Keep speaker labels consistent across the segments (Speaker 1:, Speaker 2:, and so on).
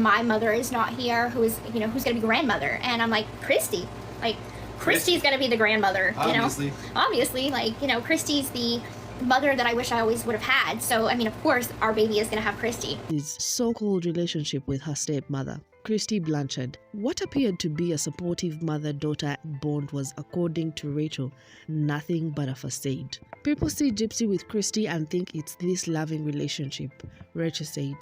Speaker 1: my mother is not here, who's going to be grandmother? And I'm like, Kristy. Like, Kristy's going to be the grandmother,
Speaker 2: Obviously.
Speaker 1: Obviously, like, Kristy's the mother that I wish I always would have had. So, I mean, of course, our baby is going to have Kristy.
Speaker 3: His so-called relationship with her stepmother, Kristy Blanchard. What appeared to be a supportive mother-daughter bond was, according to Rachel, nothing but a facade. People see Gypsy with Kristy and think it's this loving relationship, Rachel said,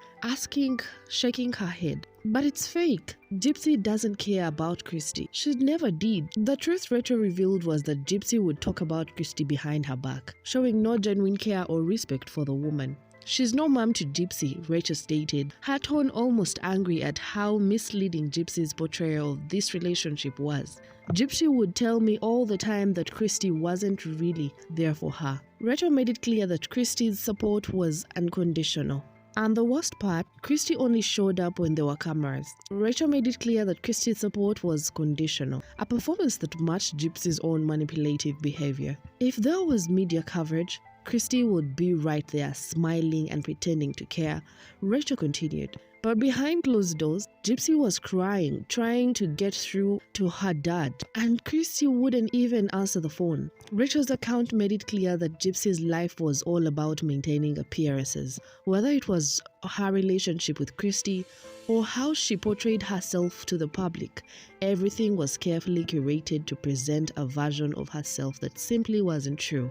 Speaker 3: shaking her head. But it's fake. Gypsy doesn't care about Kristy. She never did. The truth Rachel revealed was that Gypsy would talk about Kristy behind her back, showing no genuine care or respect for the woman. She's no mom to Gypsy, Rachel stated, her tone almost angry at how misleading Gypsy's portrayal of this relationship was. Gypsy would tell me all the time that Kristy wasn't really there for her. Rachel made it clear that Kristy's support was unconditional. And the worst part, Kristy only showed up when there were cameras. Rachel made it clear that Kristy's support was conditional, a performance that matched Gypsy's own manipulative behavior. If there was media coverage, Kristy would be right there, smiling and pretending to care, Rachel continued. But behind closed doors, Gypsy was crying, trying to get through to her dad, and Kristy wouldn't even answer the phone. Rachel's account made it clear that Gypsy's life was all about maintaining appearances, whether it was her relationship with Kristy or how she portrayed herself to the public. Everything was carefully curated to present a version of herself that simply wasn't true.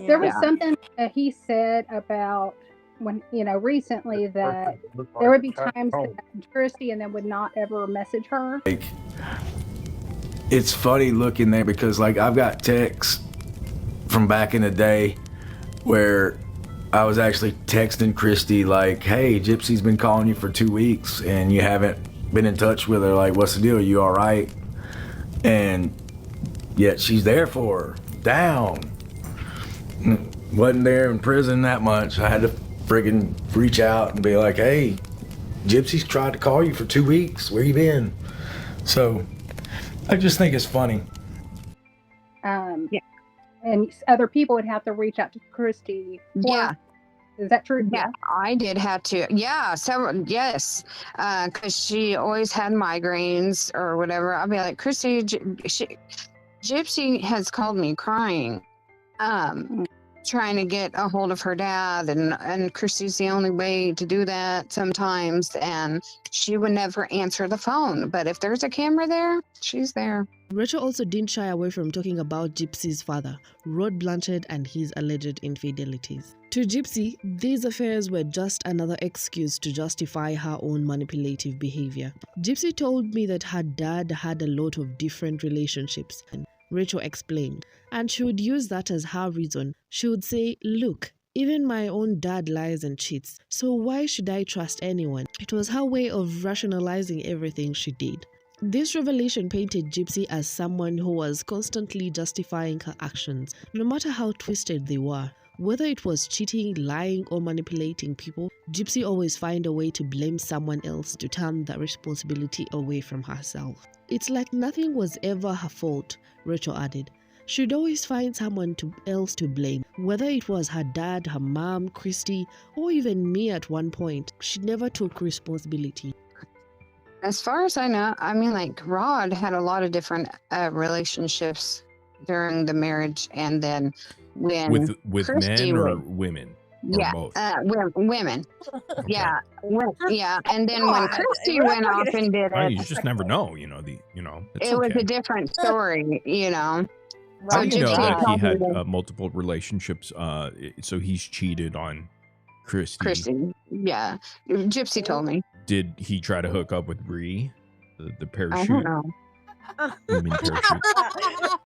Speaker 4: There was something that he said about when, recently, that there would be times that Kristy and then would not ever message her.
Speaker 5: Like, it's funny looking there because, like, I've got texts from back in the day where I was actually texting Kristy like, hey, Gypsy's been calling you for 2 weeks and you haven't been in touch with her. Like, what's the deal? Are you all right? And yet she's there for her. Down. Wasn't there in prison that much. I had to friggin' reach out and be like, hey, Gypsy's tried to call you for 2 weeks. Where you been? So I just think it's funny.
Speaker 4: And other people would have to reach out to Kristy.
Speaker 6: Yeah.
Speaker 4: Is that true?
Speaker 6: Yeah, I did have to. Yeah, several. Yes, because she always had migraines or whatever. I'd be like, Kristy, Gypsy has called me crying. Trying to get a hold of her dad, and Kristy's the only way to do that sometimes, and she would never answer the phone. But if there's a camera there, she's there.
Speaker 3: Rachel also didn't shy away from talking about Gypsy's father, Rod Blanchard, and his alleged infidelities. To Gypsy, these affairs were just another excuse to justify her own manipulative behavior. Gypsy told me that her dad had a lot of different relationships, Rachel explained, and she would use that as her reason. She would say, look, even my own dad lies and cheats, so why should I trust anyone? It was her way of rationalizing everything she did. This revelation painted Gypsy as someone who was constantly justifying her actions, no matter how twisted they were. Whether it was cheating, lying, or manipulating people, Gypsy always found a way to blame someone else to turn that responsibility away from herself. It's like nothing was ever her fault, Rachel added. She'd always find someone else to blame, whether it was her dad, her mom, Kristy, or even me at one point. She never took responsibility.
Speaker 6: As far as I know, I mean, like, Rod had a lot of different relationships during the marriage, and then when
Speaker 7: with
Speaker 6: Kristy
Speaker 7: men or women? Or
Speaker 6: yeah,
Speaker 7: both?
Speaker 6: Women.
Speaker 7: Okay.
Speaker 6: Yeah, yeah. And then when Kristy went off and did
Speaker 7: Oh,
Speaker 6: it,
Speaker 7: you just never know, it's
Speaker 6: it was
Speaker 7: okay.
Speaker 6: a different story,
Speaker 7: How
Speaker 6: So
Speaker 7: do you know
Speaker 6: Gypsy
Speaker 7: that he
Speaker 6: told me
Speaker 7: had
Speaker 6: that-
Speaker 7: multiple relationships? So he's cheated on Kristy.
Speaker 6: Yeah, Gypsy told me.
Speaker 7: Did he try to hook up with Bree, the
Speaker 6: I
Speaker 7: parachute?
Speaker 6: don't know.
Speaker 7: Human parachute?